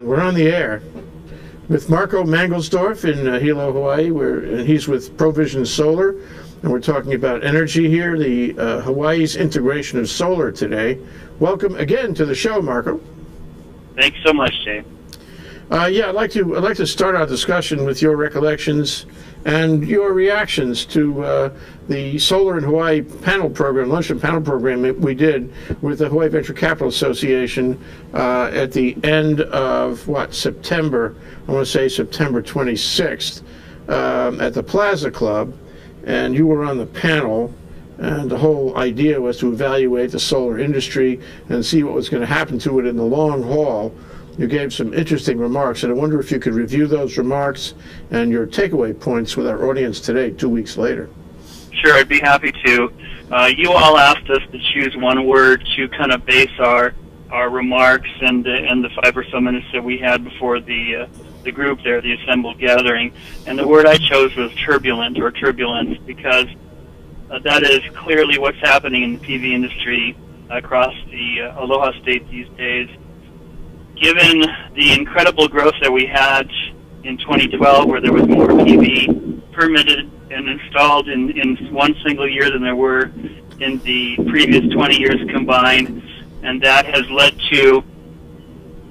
We're on the air with Marco Mangelsdorf in Hilo, Hawaii, and he's with Provision Solar, and we're talking about energy here, the Hawaii's integration of solar today. Welcome again to the show, Marco. Thanks so much, Jay. I'd like to start our discussion with your recollections and your reactions to the Solar in Hawaii panel program, luncheon panel program that we did with the Hawaii Venture Capital Association at the end of, September, I want to say September 26th, at the Plaza Club, and you were on the panel, and the whole idea was to evaluate the solar industry and see what was going to happen to it in the long haul. You gave some interesting remarks, and I wonder if you could review those remarks and your takeaway points with our audience today, 2 weeks later. Sure, I'd be happy to. You all asked us to choose one word to kind of base our remarks and the 5 or so minutes that we had before the group there, the assembled gathering. And the word I chose was turbulent or turbulence, because that is clearly what's happening in the PV industry across the Aloha State these days. Given the incredible growth that we had in 2012, where there was more PV permitted and installed in one single year than there were in the previous 20 years combined, and that has led to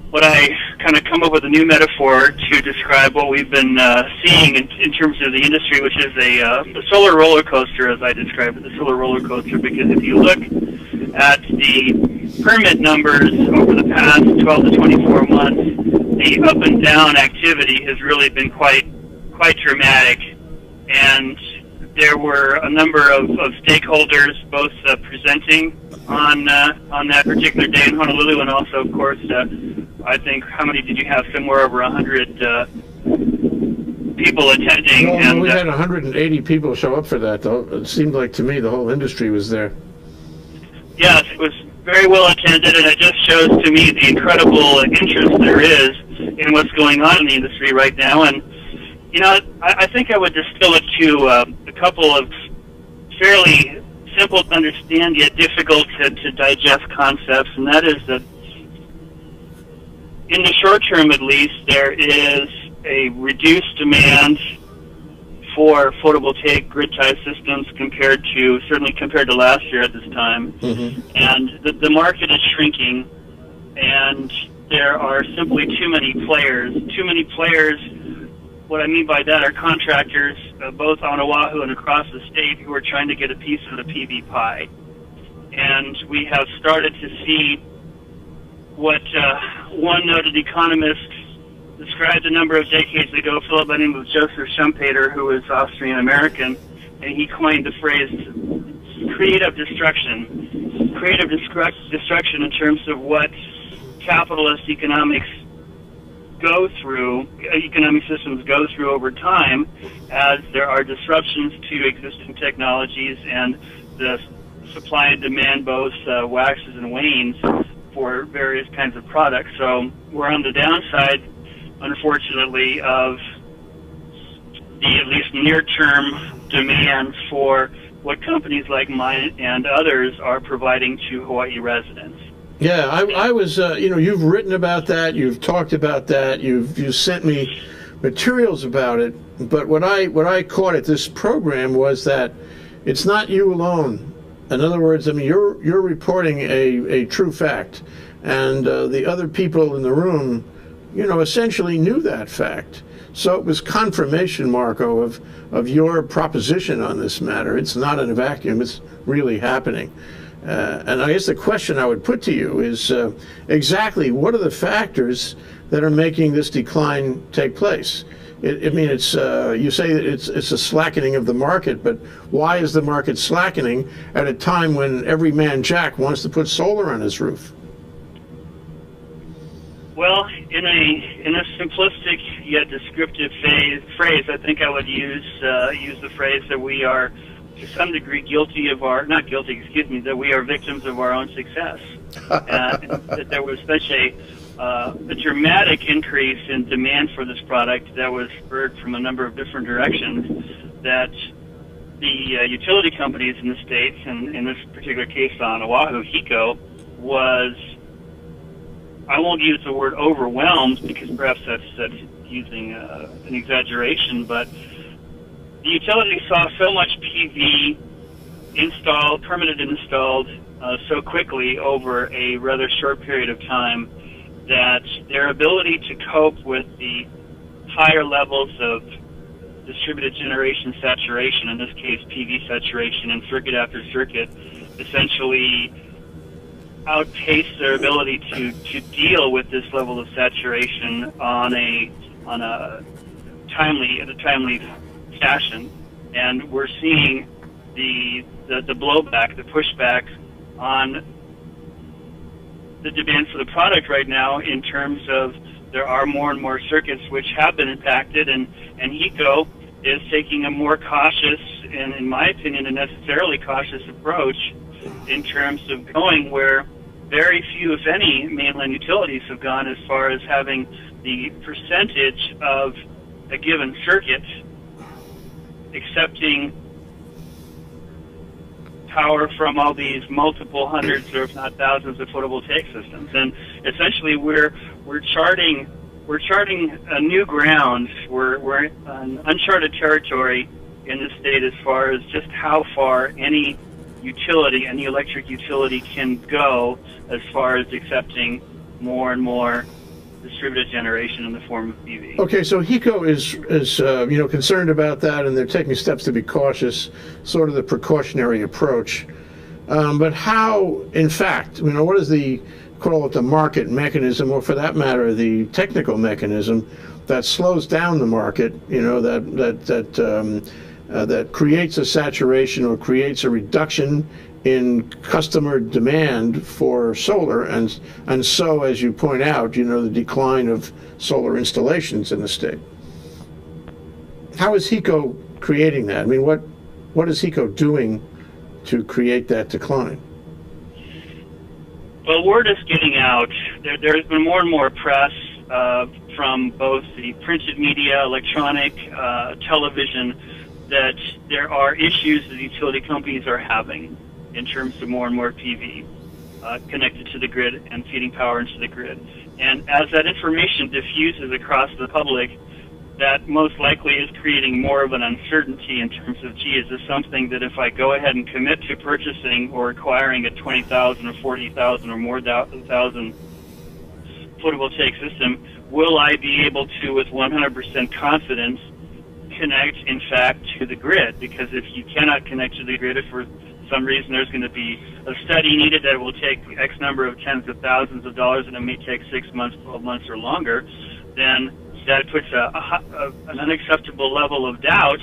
what I kind of come up with a new metaphor to describe what we've been seeing in terms of the industry, which is a solar roller coaster, as I describe it, the solar roller coaster, because if you look at the permit numbers over the past 12 to 24 months, the up and down activity has really been quite dramatic, and there were a number of stakeholders both presenting on that particular day in Honolulu, and also, of course, I think, how many did you have? Somewhere over 100 people attending. No, and we had 180 people show up for that, though. It seemed like to me the whole industry was there. Yes, it was very well attended, and it just shows to me the incredible interest there is in what's going on in the industry right now. And, you know, I think I would distill it to a couple of fairly simple to understand yet difficult to digest concepts, and that is that in the short term at least, there is a reduced demand for photovoltaic grid-tie systems certainly compared to last year at this time. Mm-hmm. And the market is shrinking, and there are simply too many players. Too many players, what I mean by that are contractors, both on Oahu and across the state, who are trying to get a piece of the PV pie. And we have started to see what one noted economist described a number of decades ago, a fellow by the name of Joseph Schumpeter, who was Austrian-American, and he coined the phrase creative destruction. Creative destruction in terms of what capitalist economics economic systems go through over time, as there are disruptions to existing technologies and the supply and demand both waxes and wanes for various kinds of products. So we're on the downside, unfortunately, of the at least near-term demand for what companies like mine and others are providing to Hawaii residents. Yeah, I was, you've written about that, you've talked about that, you've sent me materials about it, but what I caught at this program was that it's not you alone. In other words, I mean, you're reporting a true fact, and the other people in the room, essentially knew that fact. So it was confirmation, Marco, of your proposition on this matter. It's not in a vacuum, it's really happening. And I guess the question I would put to you is exactly what are the factors that are making this decline take place? It's you say that it's a slackening of the market, but why is the market slackening at a time when every man jack wants to put solar on his roof? Well, in a simplistic yet descriptive phrase, I think I would use the phrase that we are, to some degree, that we are victims of our own success. That there was such a dramatic increase in demand for this product that was spurred from a number of different directions, that the utility companies in the States, and in this particular case on Oahu, HECO, was I won't use the word overwhelmed because perhaps that's using an exaggeration, but the utility saw so much PV installed, permitted and installed so quickly over a rather short period of time that their ability to cope with the higher levels of distributed generation saturation, in this case PV saturation in circuit after circuit, essentially outpaced their ability to deal with this level of saturation on a timely fashion. And we're seeing the blowback, the pushback on the demand for the product right now in terms of there are more and more circuits which have been impacted, and HECO is taking a more cautious, and in my opinion, a necessarily cautious approach in terms of going where very few, if any, mainland utilities have gone, as far as having the percentage of a given circuit accepting power from all these multiple hundreds or if not thousands of photovoltaic systems. And essentially we're charting a new ground. We're on uncharted territory in the state as far as just how far any utility, any electric utility can go as far as accepting more and more distributed generation in the form of PV. Okay, so HECO is concerned about that, and they're taking steps to be cautious, sort of the precautionary approach. But how, in fact, what is the, call it the market mechanism, or for that matter, the technical mechanism that slows down the market? That creates a saturation or creates a reduction in customer demand for solar, and so, as you point out, the decline of solar installations in the state. How is HECO creating that? What is HECO doing to create that decline? Well, word is getting out. There's been more and more press from both the printed media, electronic, television, that there are issues that utility companies are having in terms of more and more PV connected to the grid and feeding power into the grid. And as that information diffuses across the public, that most likely is creating more of an uncertainty in terms of, gee, is this something that if I go ahead and commit to purchasing or acquiring a 20,000 or 40,000 or more thousand photovoltaic system, will I be able to, with 100% confidence, connect, in fact, to the grid? Because if you cannot connect to the grid, if for some reason there's going to be a study needed that will take X number of tens of thousands of dollars and it may take 6 months, 12 months, or longer, then that puts an unacceptable level of doubt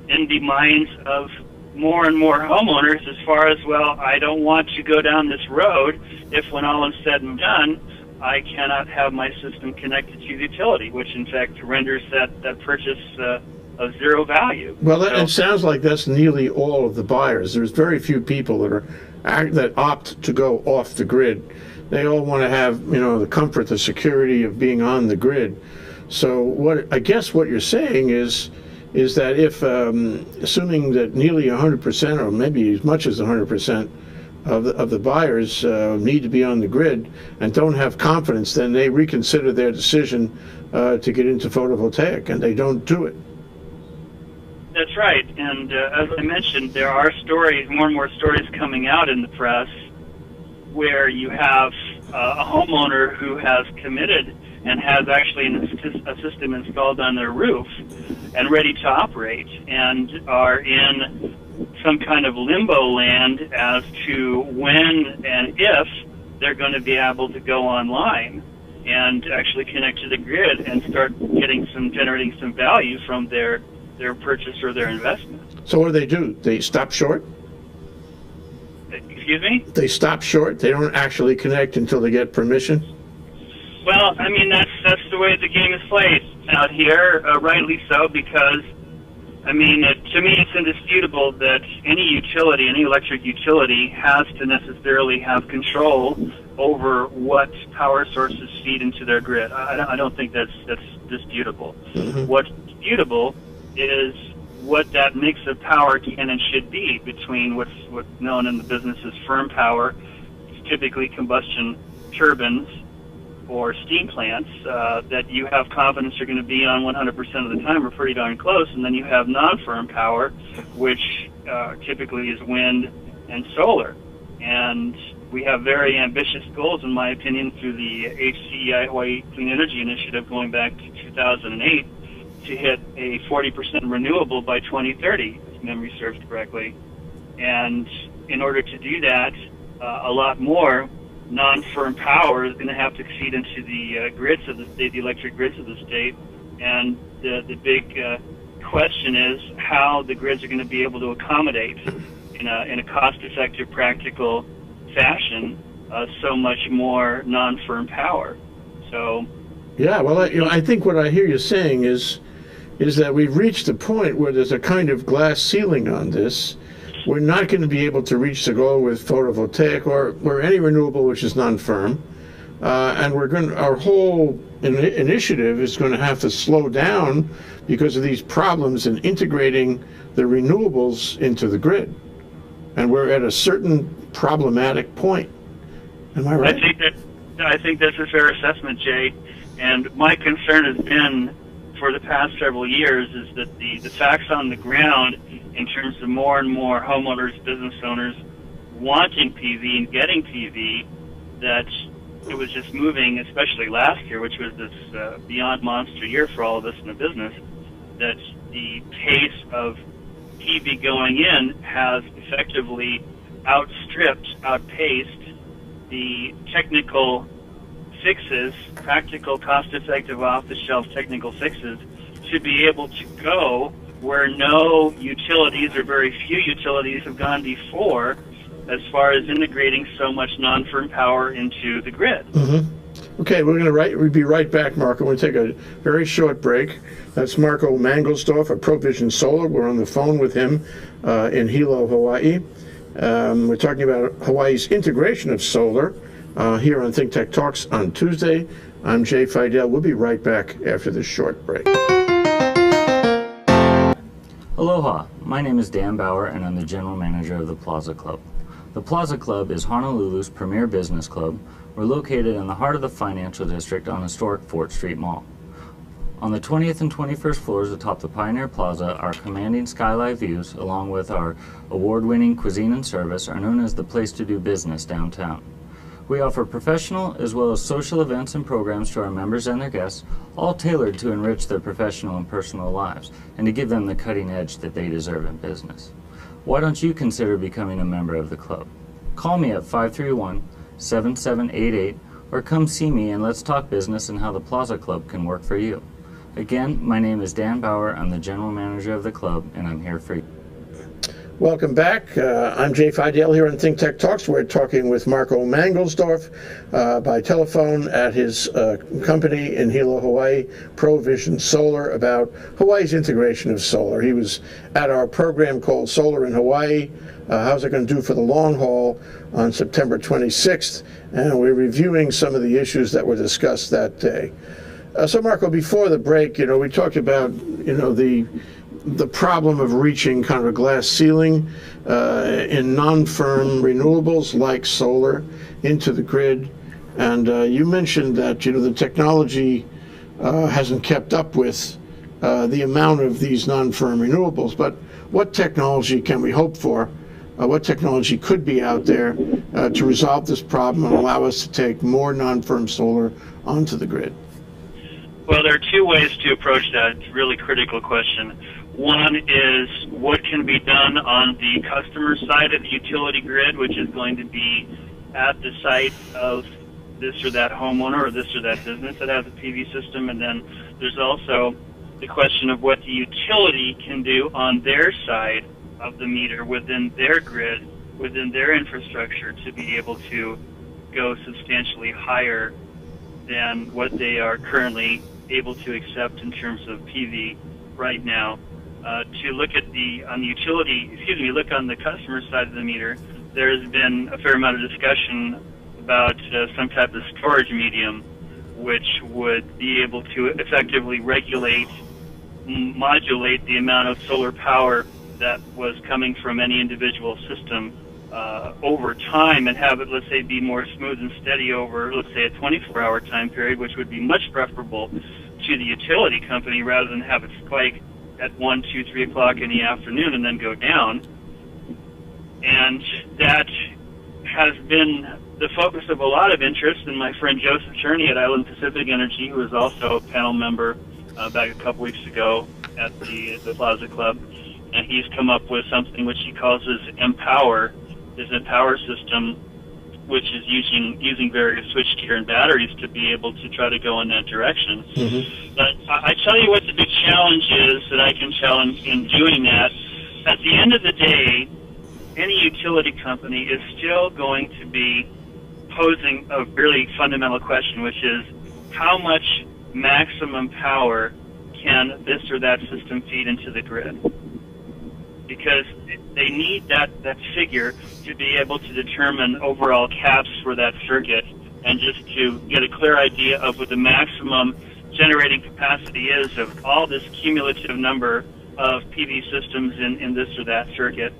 in the minds of more and more homeowners as far as, well, I don't want to go down this road if when all is said and done, I cannot have my system connected to the utility, which in fact renders that purchase of zero value. Well, it sounds like that's nearly all of the buyers. There's very few people that opt to go off the grid. They all want to have, the comfort, the security of being on the grid. So I guess what you're saying is that if, assuming that nearly 100% or maybe as much as 100% of the buyers need to be on the grid and don't have confidence, then they reconsider their decision to get into photovoltaic, and they don't do it. That's right, and as I mentioned, there are stories, more and more stories coming out in the press where you have a homeowner who has committed and has actually a system installed on their roof and ready to operate, and are in some kind of limbo land as to when and if they're going to be able to go online and actually connect to the grid and start generating some value from their purchase or their investment. So what do? They stop short? Excuse me? They stop short? They don't actually connect until they get permission? Well, that's the way the game is played out here, rightly so, because, to me it's indisputable that any utility, any electric utility, has to necessarily have control over what power sources feed into their grid. I don't think that's disputable. Mm-hmm. What's disputable is what that mix of power can and should be between what's known in the business as firm power, typically combustion turbines, or steam plants that you have confidence are going to be on 100% of the time or pretty darn close, and then you have non-firm power, which typically is wind and solar. And we have very ambitious goals, in my opinion, through the HCEI Hawaii Clean Energy Initiative going back to 2008 to hit a 40% renewable by 2030, if memory serves correctly. And in order to do that, a lot more non-firm power is going to have to feed into the grids of the state, the electric grids of the state. And the big question is how the grids are going to be able to accommodate in a cost-effective, practical fashion so much more non-firm power. So, yeah, well, I think what I hear you saying is that we've reached a point where there's a kind of glass ceiling on this. We're not going to be able to reach the goal with photovoltaic or any renewable which is non-firm, and our whole initiative is going to have to slow down because of these problems in integrating the renewables into the grid. And we're at a certain problematic point. Am I right? I think that's a fair assessment, Jay. And my concern has been for the past several years is that the facts on the ground in terms of more and more homeowners, business owners wanting PV and getting PV, that it was just moving, especially last year, which was this beyond monster year for all of us in the business, that the pace of PV going in has effectively outpaced the technical fixes, practical, cost-effective, off-the-shelf technical fixes to be able to go where no utilities or very few utilities have gone before as far as integrating so much non-firm power into the grid. Mm-hmm. Okay, we'll be right back, Marco. We'll take a very short break. That's Marco Mangelsdorf of Provision Solar. We're on the phone with him in Hilo, Hawaii. We're talking about Hawaii's integration of solar here on Think Tech Talks on Tuesday. I'm Jay Fidel. We'll be right back after this short break. Aloha, my name is Dan Bauer and I'm the General Manager of the Plaza Club. The Plaza Club is Honolulu's premier business club. We're located in the heart of the financial district on historic Fort Street Mall. On the 20th and 21st floors atop the Pioneer Plaza, our commanding skyline views, along with our award-winning cuisine and service, are known as the place to do business downtown. We offer professional as well as social events and programs to our members and their guests, all tailored to enrich their professional and personal lives and to give them the cutting edge that they deserve in business. Why don't you consider becoming a member of the club? Call me at 531-7788 or come see me and let's talk business and how the Plaza Club can work for you. Again, my name is Dan Bauer. I'm the General Manager of the club and I'm here for you. Welcome back. I'm Jay Fidel here on Think Tech Talks. We're talking with Marco Mangelsdorf by telephone at his company in Hilo, Hawaii, Provision Solar, about Hawaii's integration of solar. He was at our program called Solar in Hawaii, How's It Going to Do for the Long Haul, on September 26th, and we're reviewing some of the issues that were discussed that day. So Marco, before the break, we talked about, the problem of reaching kind of a glass ceiling in non-firm renewables like solar into the grid. And you mentioned that, the technology hasn't kept up with the amount of these non-firm renewables. But what technology can we hope for? What technology could be out there to resolve this problem and allow us to take more non-firm solar onto the grid? Well, there are two ways to approach that. It's a really critical question. One is what can be done on the customer side of the utility grid, which is going to be at the site of this or that homeowner or this or that business that has a PV system. And then there's also the question of what the utility can do on their side of the meter within their grid, within their infrastructure, to be able to go substantially higher than what they are currently able to accept in terms of PV right now. To look at look on the customer side of the meter, there's been a fair amount of discussion about some type of storage medium which would be able to effectively modulate the amount of solar power that was coming from any individual system over time and have it, let's say, be more smooth and steady over, let's say, a 24-hour time period, which would be much preferable to the utility company rather than have it spike at 1, 2, 3 o'clock in the afternoon and then go down. And that has been the focus of a lot of interest. And my friend Joseph Cherney at Island Pacific Energy, who was also a panel member back a couple weeks ago at the Plaza Club, and he's come up with something which he calls his Empower system, which is using various switchgear and batteries to be able to try to go in that direction. Mm-hmm. But I tell you what the big challenge is that I can challenge in doing that. At the end of the day, any utility company is still going to be posing a really fundamental question, which is how much maximum power can this or that system feed into the grid? Because they need that figure to be able to determine overall caps for that circuit and just to get a clear idea of what the maximum generating capacity is of all this cumulative number of PV systems in this or that circuit.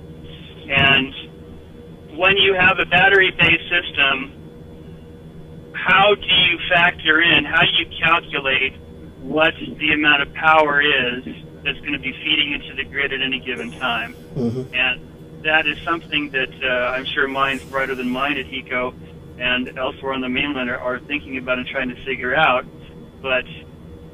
And when you have a battery-based system, how do you factor in, how do you calculate what the amount of power is that's going to be feeding into the grid at any given time? Mm-hmm. And that is something that I'm sure minds brighter than mine at HECO and elsewhere on the mainland are thinking about and trying to figure out. But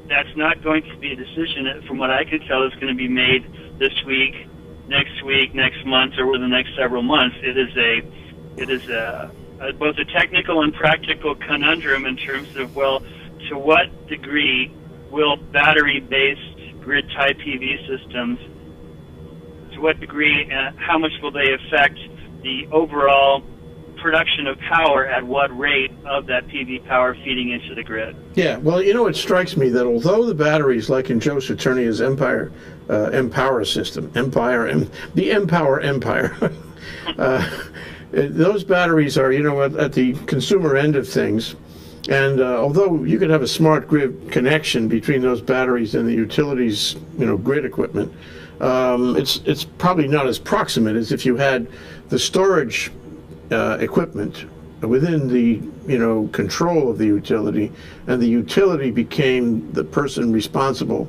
that's not going to be a decision that, from what I can tell, is going to be made this week, next month, or over the next several months. It is both a technical and practical conundrum in terms of, well, to what degree will battery-based grid-type PV systems, to what degree, how much will they affect the overall production of power at what rate of that PV power feeding into the grid? Yeah, well, you know, it strikes me that although the batteries, like in Joseph Cherney's Empower system, the Empower Empire, those batteries are, you know, at the consumer end of things. And although you could have a smart grid connection between those batteries and the utilities, you know, grid equipment, it's probably not as proximate as if you had the storage equipment within the, you know, control of the utility, and the utility became the person responsible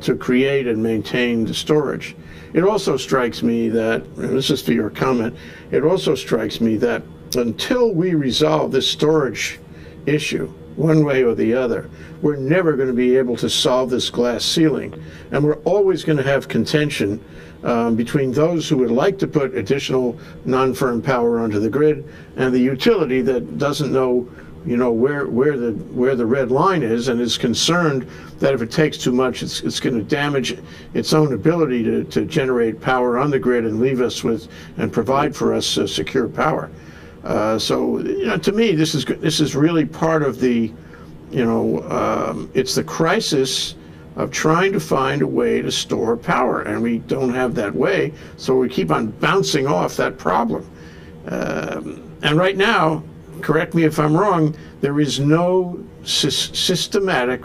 to create and maintain the storage. It also strikes me that, and this is for your comment, it also strikes me that until we resolve this storage issue, one way or the other, we're never going to be able to solve this glass ceiling. And we're always going to have contention between those who would like to put additional non-firm power onto the grid and the utility that doesn't know, you know, where the red line is, and is concerned that if it takes too much, it's going to damage its own ability to generate power on the grid and leave us with and provide for us secure power. So, you know, to me, this is really part of the, you know, it's the crisis of trying to find a way to store power, and we don't have that way, so we keep on bouncing off that problem. And right now, correct me if I'm wrong, there is no systemic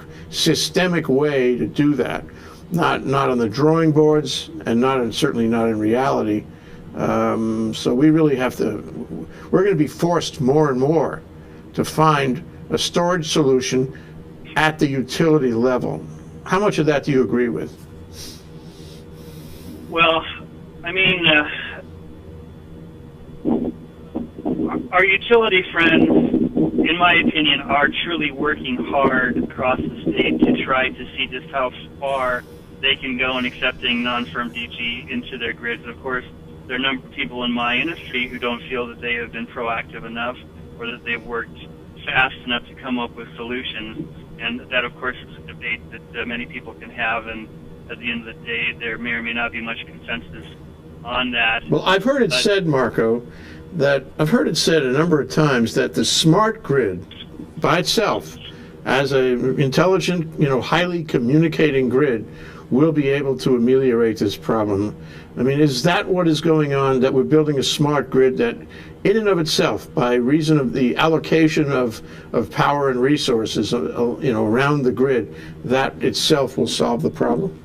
way to do that. Not on the drawing boards, and certainly not in reality. So we really have to, we're going to be forced more and more to find a storage solution at the utility level. How much of that do you agree with? Well, I mean, our utility friends, in my opinion, are truly working hard across the state to try to see just how far they can go in accepting non-firm DG into their grids. Of course, there are a number of people in my industry who don't feel that they have been proactive enough or that they've worked fast enough to come up with solutions. And that, of course, is a debate that many people can have. And at the end of the day, there may or may not be much consensus on that. Well, I've heard it said, Marco, I've heard it said a number of times that the smart grid by itself, as an intelligent, you know, highly communicating grid, will be able to ameliorate this problem. I mean, is that what is going on, that we're building a smart grid that in and of itself, by reason of the allocation of power and resources, you know, around the grid, that itself will solve the problem?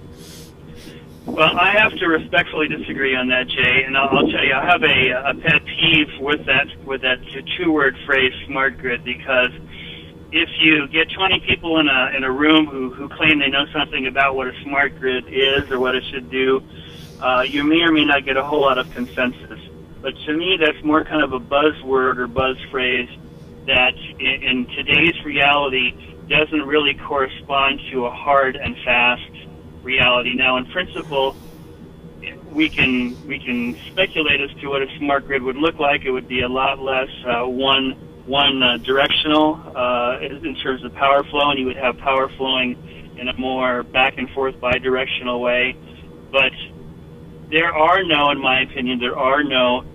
Well, I have to respectfully disagree on that, Jay, and I'll tell you, I have a pet peeve with that two-word phrase, smart grid, because if you get 20 people in a room who claim they know something about what a smart grid is or what it should do, you may or may not get a whole lot of consensus. But to me, that's more kind of a buzzword or buzz phrase that in today's reality doesn't really correspond to a hard and fast reality. Now, in principle, we can speculate as to what a smart grid would look like. It would be a lot less one directional in terms of power flow, and you would have power flowing in a more back and forth bidirectional way. But there are no, in my opinion, there are no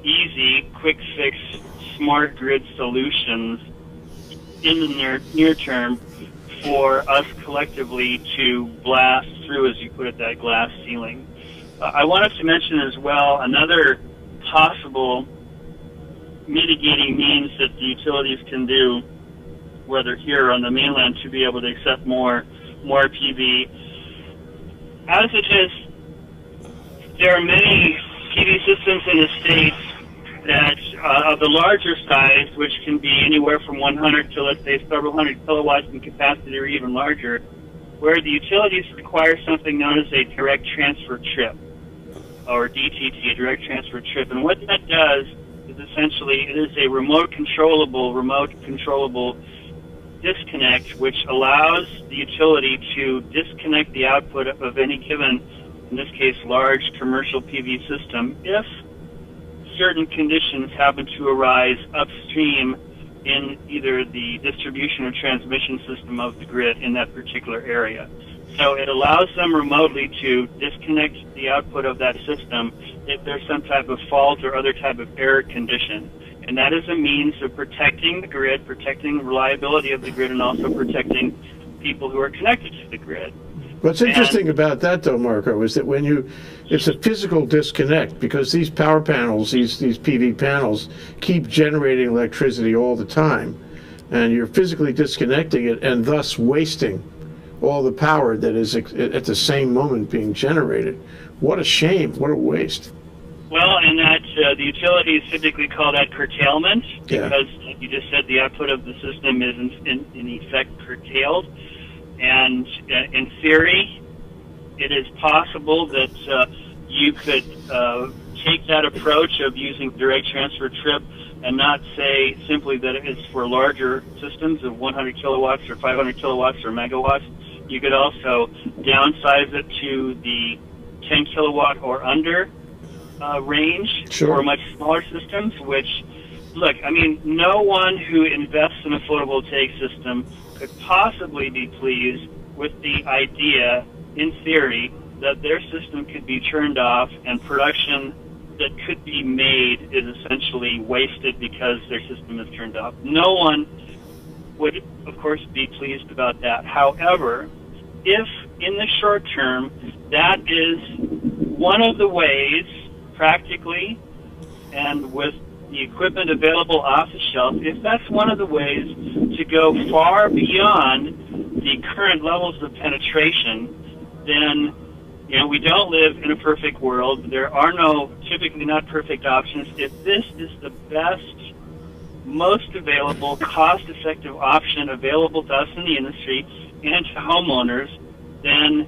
easy, quick fix smart grid solutions in the near term for us collectively to blast through, as you put it, that glass ceiling. I wanted to mention as well another possible mitigating means that the utilities can do, whether here or on the mainland, to be able to accept more PV. As it is, there are many PV systems in the States that of the larger size, which can be anywhere from 100 to, let's say, several hundred kilowatts in capacity or even larger, where the utilities require something known as a direct transfer trip, or DTT, a direct transfer trip. And what that does is essentially it is a remote controllable disconnect, which allows the utility to disconnect the output of any given, in this case, large commercial PV system, if certain conditions happen to arise upstream in either the distribution or transmission system of the grid in that particular area. So it allows them remotely to disconnect the output of that system if there's some type of fault or other type of error condition. And that is a means of protecting the grid, protecting the reliability of the grid, and also protecting people who are connected to the grid. What's interesting about that, though, Marco, is that it's a physical disconnect, because these power panels, these PV panels, keep generating electricity all the time, and you're physically disconnecting it and thus wasting all the power that is at the same moment being generated. What a shame! What a waste! Well, and that the utilities typically call that curtailment, Yeah. because, like you just said, the output of the system is in effect curtailed. And in theory, it is possible that you could take that approach of using direct transfer trip and not say simply that it's for larger systems of 100 kilowatts or 500 kilowatts or megawatts. You could also downsize it to the 10 kilowatt or under range Sure. for much smaller systems, which, look, I mean, no one who invests in a photovoltaic system could possibly be pleased with the idea, in theory, that their system could be turned off and production that could be made is essentially wasted because their system is turned off. No one would, of course, be pleased about that. However, if in the short term that is one of the ways, practically, and with the equipment available off the shelf, if that's one of the ways to go far beyond the current levels of penetration, then, you know, we don't live in a perfect world. There are typically not perfect options. If this is the best, most available, cost-effective option available to us in the industry and to homeowners, then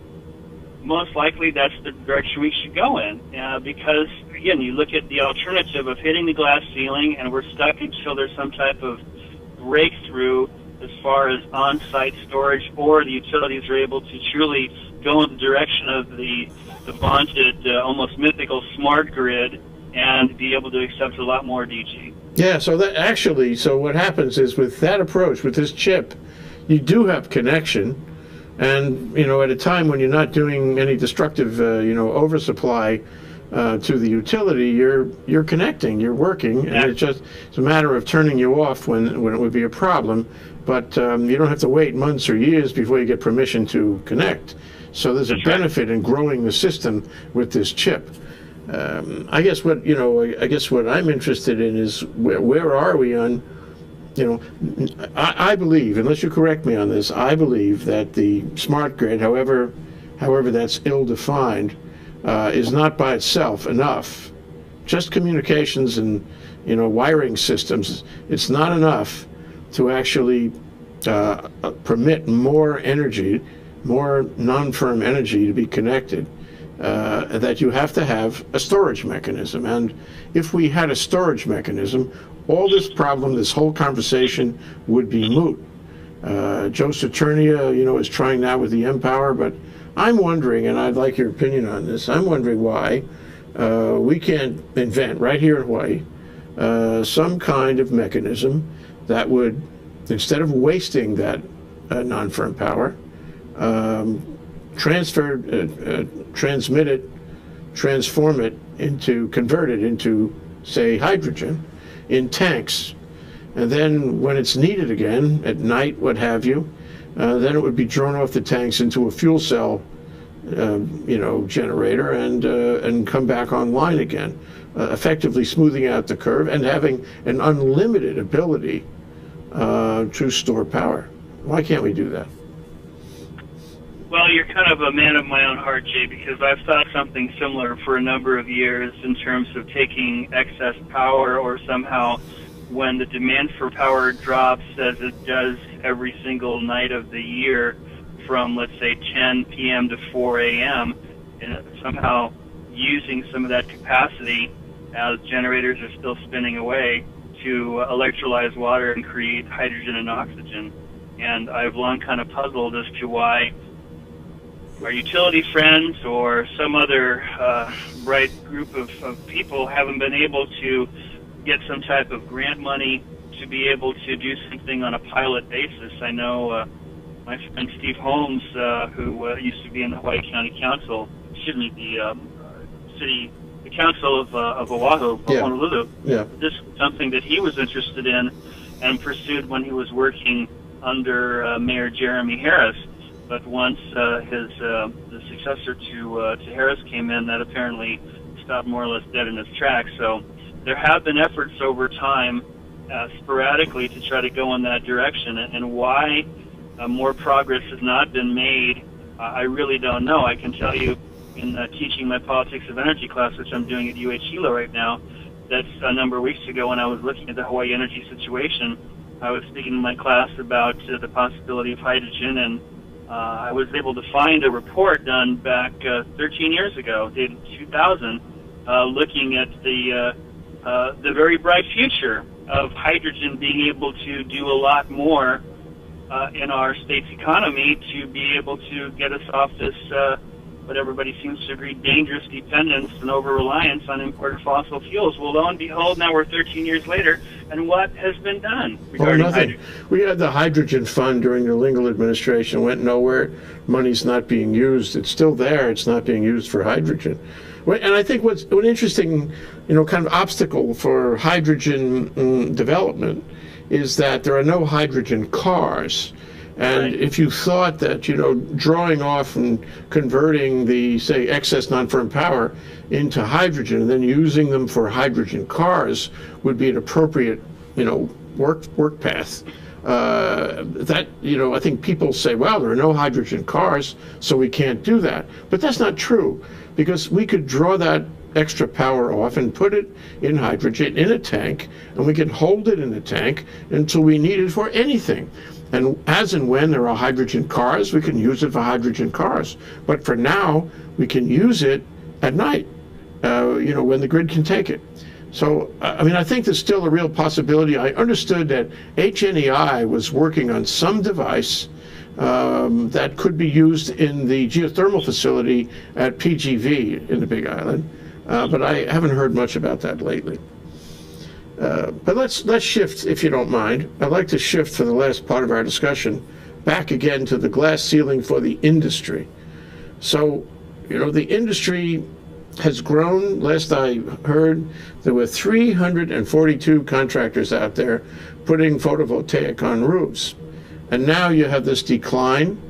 most likely that's the direction we should go in, because, again, you look at the alternative of hitting the glass ceiling and we're stuck until there's some type of breakthrough as far as on-site storage, or the utilities are able to truly go in the direction of the vaunted, almost mythical smart grid and be able to accept a lot more DG. Yeah, so what happens is, with that approach, with this chip, you do have connection. And, you know, at a time when you're not doing any destructive, oversupply to the utility, you're connecting, you're working, and it's a matter of turning you off when it would be a problem. But you don't have to wait months or years before you get permission to connect. So there's a benefit in growing the system with this chip. I guess what I'm interested in is where are we on. I believe, unless you correct me on this, I believe that the smart grid, however that's ill-defined, is not by itself enough. Just communications and wiring systems, it's not enough to actually permit more energy, more non-firm energy to be connected. That you have to have a storage mechanism. And if we had a storage mechanism, all this problem, this whole conversation would be moot. Joe Saturnia, is trying now with the mPower, but I'm wondering, and I'd like your opinion on this, I'm wondering why we can't invent right here in Hawaii some kind of mechanism that would, instead of wasting that non-firm power, transmit it, transform it convert it into, say, hydrogen in tanks. And then when it's needed again, at night, what have you, then it would be drawn off the tanks into a fuel cell, generator and come back online again, effectively smoothing out the curve and having an unlimited ability to store power. Why can't we do that? Well, you're kind of a man of my own heart, Jay, because I've thought something similar for a number of years in terms of taking excess power, or somehow when the demand for power drops as it does every single night of the year from, let's say, 10 p.m. to 4 a.m., somehow using some of that capacity as generators are still spinning away to electrolyze water and create hydrogen and oxygen. And I've long kind of puzzled as to why our utility friends or some other bright group of people haven't been able to get some type of grant money to be able to do something on a pilot basis. I know my friend Steve Holmes, who used to be in the Hawaii County Council, the Council of Oahu, Honolulu. Yeah. This was something that he was interested in and pursued when he was working under Mayor Jeremy Harris. But once the successor to Harris came in, that apparently stopped more or less dead in its tracks. So there have been efforts over time, sporadically, to try to go in that direction. And why more progress has not been made, I really don't know. I can tell you, in teaching my Politics of Energy class, which I'm doing at UH Hilo right now, that's a number of weeks ago when I was looking at the Hawaii energy situation, I was speaking in my class about the possibility of hydrogen, and I was able to find a report done back 13 years ago, dated 2000, looking at the very bright future of hydrogen being able to do a lot more in our state's economy to be able to get us off this, what everybody seems to agree, dangerous dependence and over-reliance on imported fossil fuels. Well, lo and behold, now we're 13 years later, and what has been done regarding hydrogen? We had the hydrogen fund during the Lingle administration, went nowhere. Money's not being used. It's still there. It's not being used for hydrogen. And I think what's an interesting, kind of obstacle for hydrogen development is that there are no hydrogen cars. And if you thought that, drawing off and converting the, say, excess non-firm power into hydrogen and then using them for hydrogen cars would be an appropriate, work path, that, I think people say, well, there are no hydrogen cars, so we can't do that. But that's not true, because we could draw that extra power off and put it in hydrogen in a tank, and we can hold it in the tank until we need it for anything. And as and when there are hydrogen cars, we can use it for hydrogen cars. But for now, we can use it at night, when the grid can take it. So, I think there's still a real possibility. I understood that HNEI was working on some device that could be used in the geothermal facility at PGV in the Big Island. But I haven't heard much about that lately. But let's shift, if you don't mind. I'd like to shift for the last part of our discussion back again to the glass ceiling for the industry. So, the industry has grown. Last I heard, there were 342 contractors out there putting photovoltaic on roofs. And now you have this decline.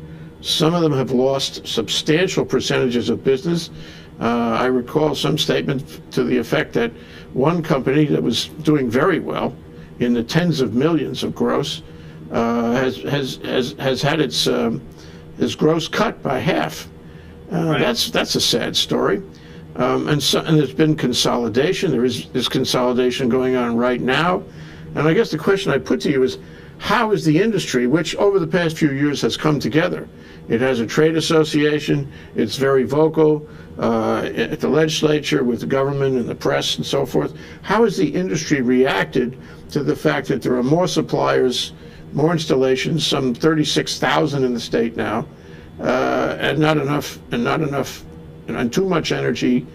Some of them have lost substantial percentages of business. I recall some statement to the effect that one company that was doing very well, in the tens of millions of gross, has had its gross cut by half. That's a sad story. And there's been consolidation. There's consolidation going on right now. And I guess the question I put to you is, how is the industry, which over the past few years has come together? It has a trade association. It's very vocal at the legislature, with the government and the press and so forth. How has the industry reacted to the fact that there are more suppliers, more installations, some 36,000 in the state now, and not enough, and too much energy,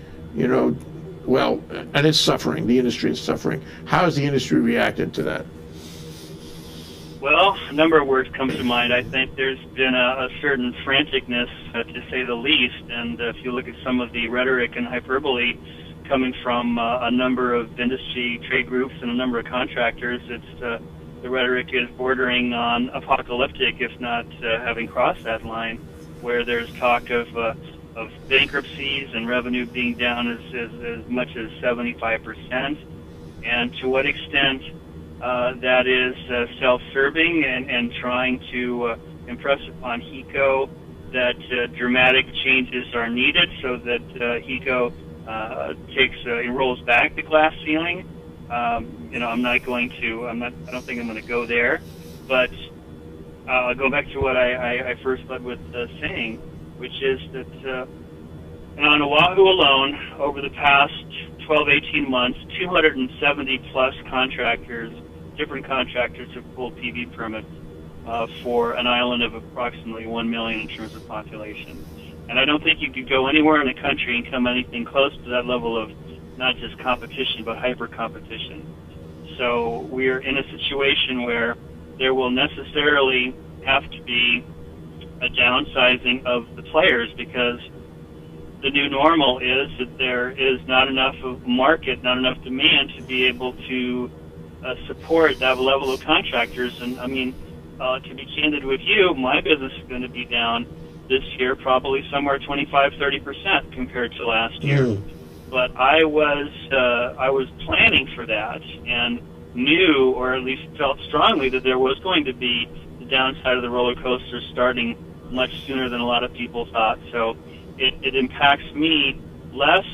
well, and it's suffering. The industry is suffering. How has the industry reacted to that? Well, a number of words come to mind. I think there's been a certain franticness, to say the least, and if you look at some of the rhetoric and hyperbole coming from a number of industry trade groups and a number of contractors, it's the rhetoric is bordering on apocalyptic, if not having crossed that line, where there's talk of bankruptcies and revenue being down as much as 75%, and to what extent that is self-serving and trying to impress upon HECO that dramatic changes are needed so that HECO rolls back the glass ceiling. I don't think I'm going to go there, but I'll go back to what I first led with saying, which is that on Oahu alone, over the past 12, 18 months, 270 plus different contractors have pulled PV permits for an island of approximately 1 million in terms of population. And I don't think you could go anywhere in the country and come anything close to that level of not just competition, but hyper competition. So we're in a situation where there will necessarily have to be a downsizing of the players, because the new normal is that there is not enough of market, not enough demand to be able to support that level of contractors. And I mean, to be candid with you, my business is going to be down this year probably somewhere 25-30% compared to last year. But I was planning for that and knew, or at least felt strongly, that there was going to be the downside of the roller coaster starting much sooner than a lot of people thought. So it impacts me less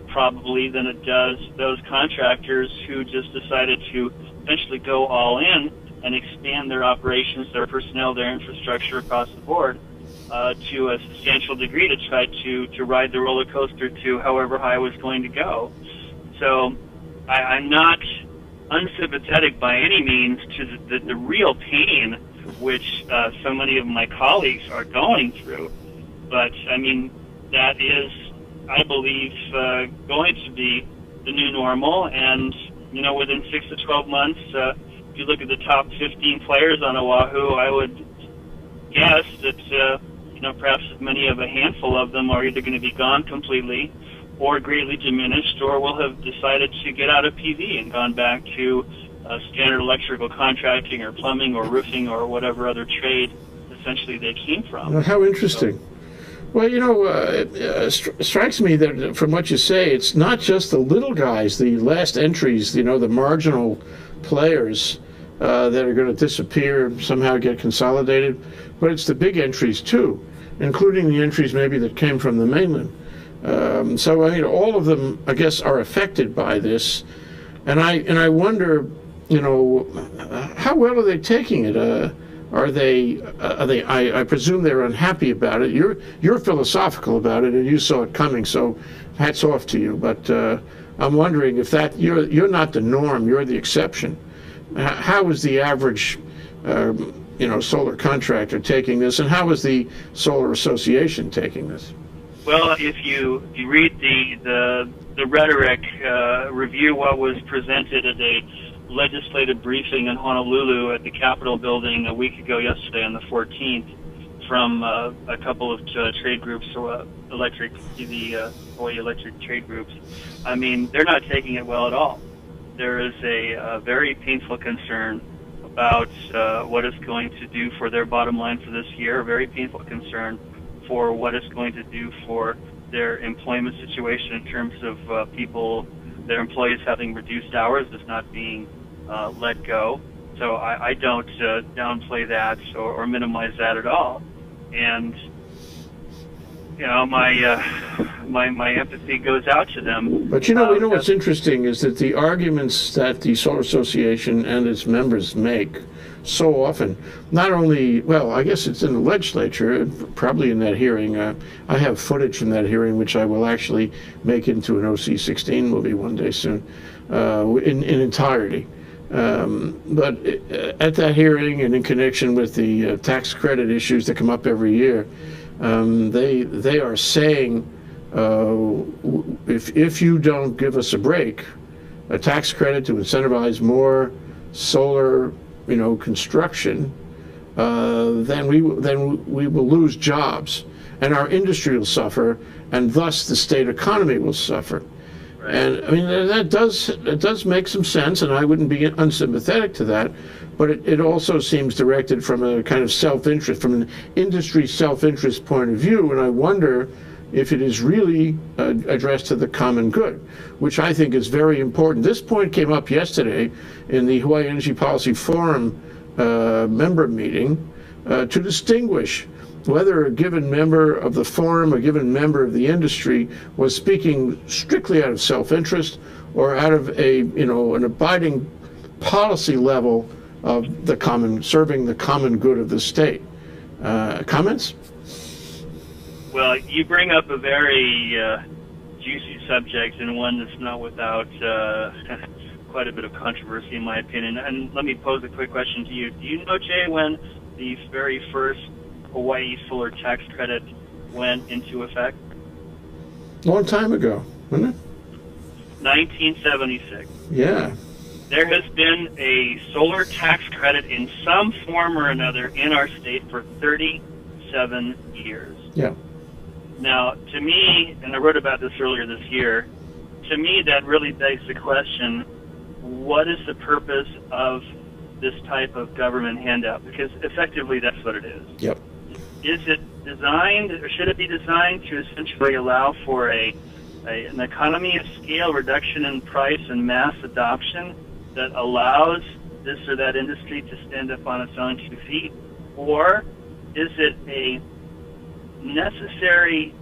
probably than it does those contractors who just decided to essentially go all in and expand their operations, their personnel, their infrastructure across the board to a substantial degree to try to ride the roller coaster to however high it was going to go. So I'm not unsympathetic by any means to the real pain which so many of my colleagues are going through. But, I mean, that is, I believe, going to be the new normal. And, within 6 to 12 months, if you look at the top 15 players on Oahu, I would guess that, perhaps as many of a handful of them are either going to be gone completely or greatly diminished, or will have decided to get out of PV and gone back to standard electrical contracting or plumbing or roofing or whatever other trade essentially they came from. How interesting. Well, it strikes me that from what you say, it's not just the little guys, the last entries, the marginal players that are going to disappear, somehow get consolidated, but it's the big entries too, including the entries maybe that came from the mainland. So I mean, all of them, I guess, are affected by this, and I wonder, how well are they taking it? Are they? I presume they're unhappy about it. You're philosophical about it, and you saw it coming. So, hats off to you. But I'm wondering if you're not the norm. You're the exception. How is the average, solar contractor taking this, and how is the Solar Association taking this? Well, if you read the rhetoric, review what was presented at a legislative briefing in Honolulu at the Capitol building a week ago yesterday on the 14th from a couple of trade groups, the Hawaii Electric trade groups. I mean, they're not taking it well at all. There is a very painful concern about what it's going to do for their bottom line for this year, a very painful concern for what it's going to do for their employment situation in terms of their employees having reduced hours, is not being let go. So I don't downplay that or minimize that at all. And my my empathy goes out to them. But you know what's interesting is that the arguments that the Solar Association and its members make so often, not only, well, I guess it's in the legislature, probably in that hearing. I have footage from that hearing, which I will actually make into an OC-16 movie one day soon, in entirety. But at that hearing and in connection with the tax credit issues that come up every year, they are saying, if you don't give us a break, a tax credit to incentivize more solar, construction, then we will lose jobs, and our industry will suffer, and thus the state economy will suffer. Right. And I mean it does make some sense, and I wouldn't be unsympathetic to that. But it also seems directed from a kind of self-interest, from an industry self-interest point of view, and I wonder if it is really addressed to the common good, which I think is very important. This point came up yesterday in the Hawaii Energy Policy Forum member meeting to distinguish whether a given member of the forum, a given member of the industry, was speaking strictly out of self-interest or out of an abiding policy level of serving the common good of the state. Comments? Well, you bring up a very juicy subject, and one that's not without quite a bit of controversy, in my opinion. And let me pose a quick question to you. Do you know, Jay, when the very first Hawaii solar tax credit went into effect? Long time ago, wasn't it? 1976. Yeah. There has been a solar tax credit in some form or another in our state for 37 years. Yeah. Now, to me, and I wrote about this earlier this year, to me that really begs the question, what is the purpose of this type of government handout? Because effectively that's what it is. Yep. Is it designed, or should it be designed to essentially allow for an economy of scale, reduction in price, and mass adoption that allows this or that industry to stand up on its own 2 feet? Or is it a necessary,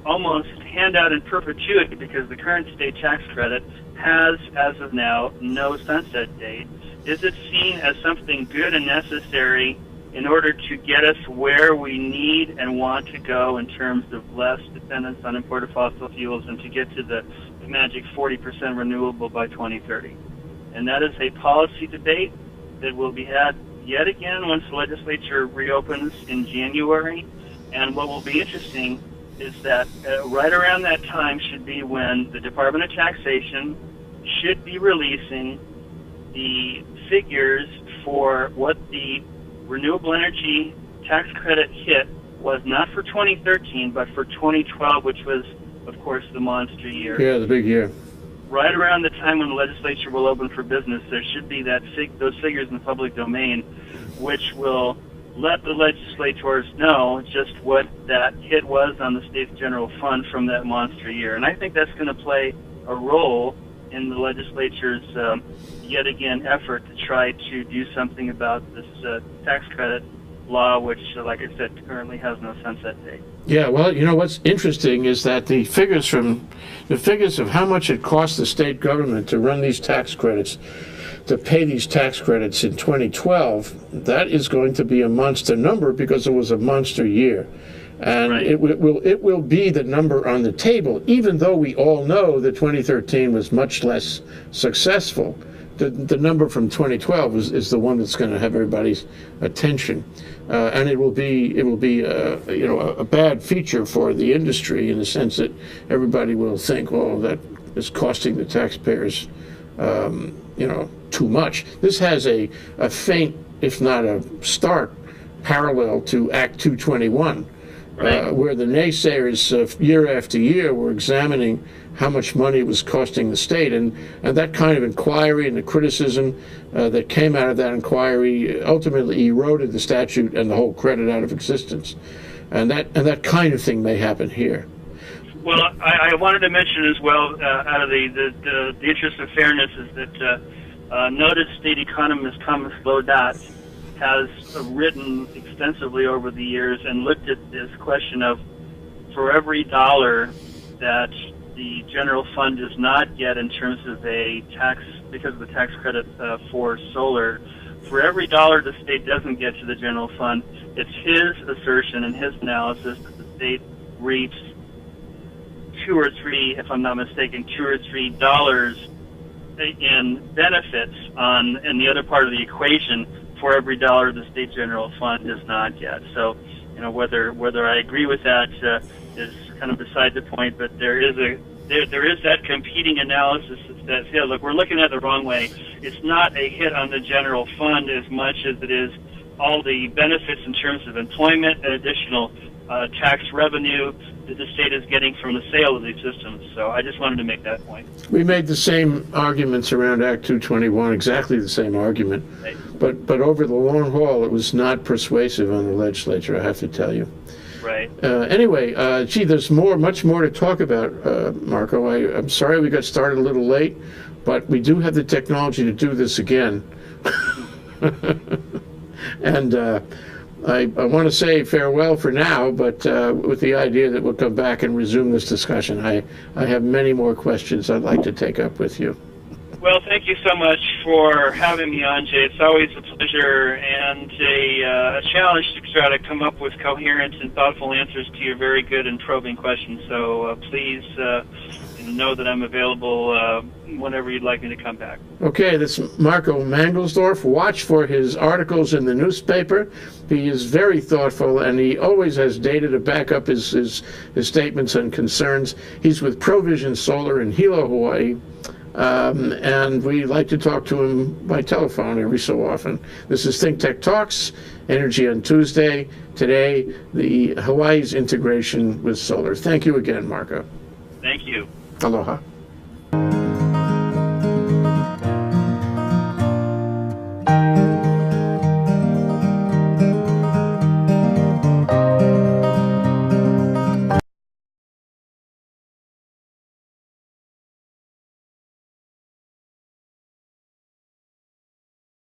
almost handout in perpetuity, because the current state tax credit has, as of now, no sunset date? Is it seen as something good and necessary in order to get us where we need and want to go in terms of less dependence on imported fossil fuels and to get to the magic 40% renewable by 2030? And that is a policy debate that will be had yet again once the legislature reopens in January. And what will be interesting is that right around that time should be when the Department of Taxation should be releasing the figures for what the renewable energy tax credit hit was, not for 2013, but for 2012, which was, of course, the monster year. Yeah, the big year. Right around the time when the legislature will open for business, there should be those figures in the public domain, which will let the legislators know just what that hit was on the state's general fund from that monster year. And I think that's going to play a role in the legislature's yet again effort to try to do something about this tax credit law, which, like I said, currently has no sunset date. Yeah, well, what's interesting is that the figures of how much it cost the state government to run these tax credits, to pay these tax credits in 2012, that is going to be a monster number because it was a monster year. And right. It will be the number on the table, even though we all know that 2013 was much less successful. The number from 2012 is the one that's going to have everybody's attention, and it will be a bad feature for the industry in the sense that everybody will think, oh, that is costing the taxpayers, too much. This has a faint, if not a stark, parallel to Act 221. Right. Where the naysayers year after year were examining how much money it was costing the state, and that kind of inquiry and the criticism that came out of that inquiry ultimately eroded the statute and the whole credit out of existence, and that kind of thing may happen here. Well, I wanted to mention as well, out of the interest of fairness, is that noted state economist Thomas Lodat has written extensively over the years and looked at this question of for every dollar that the general fund does not get in terms of a tax, because of the tax credit for solar, for every dollar the state doesn't get to the general fund, it's his assertion and his analysis that the state reaps $2 or $3, if I'm not mistaken, $2 or $3 in benefits in the other part of the equation for every dollar the state general fund does not get. So, whether I agree with that is kind of beside the point, but there is that competing analysis that says, yeah, look, we're looking at it the wrong way. It's not a hit on the general fund as much as it is all the benefits in terms of employment and additional tax revenue that the state is getting from the sale of these systems. So I just wanted to make that point. We made the same arguments around Act 221, exactly the same argument. Right. But over the long haul, it was not persuasive on the legislature, I have to tell you. Right. Anyway, there's much more to talk about, Marco. I'm sorry we got started a little late, but we do have the technology to do this again. And I want to say farewell for now, but with the idea that we'll come back and resume this discussion. I have many more questions I'd like to take up with you. Well, thank you so much for having me on, Jay. It's always a pleasure and a challenge to try to come up with coherent and thoughtful answers to your very good and probing questions. So please know that I'm available whenever you'd like me to come back. Okay, that's Marco Mangelsdorf. Watch for his articles in the newspaper. He is very thoughtful, and he always has data to back up his statements and concerns. He's with Provision Solar in Hilo, Hawaii. And we like to talk to him by telephone every so often. This is Think Tech Talks, Energy on Tuesday. Today, the Hawaii's integration with solar. Thank you again, Marco. Thank you. Aloha.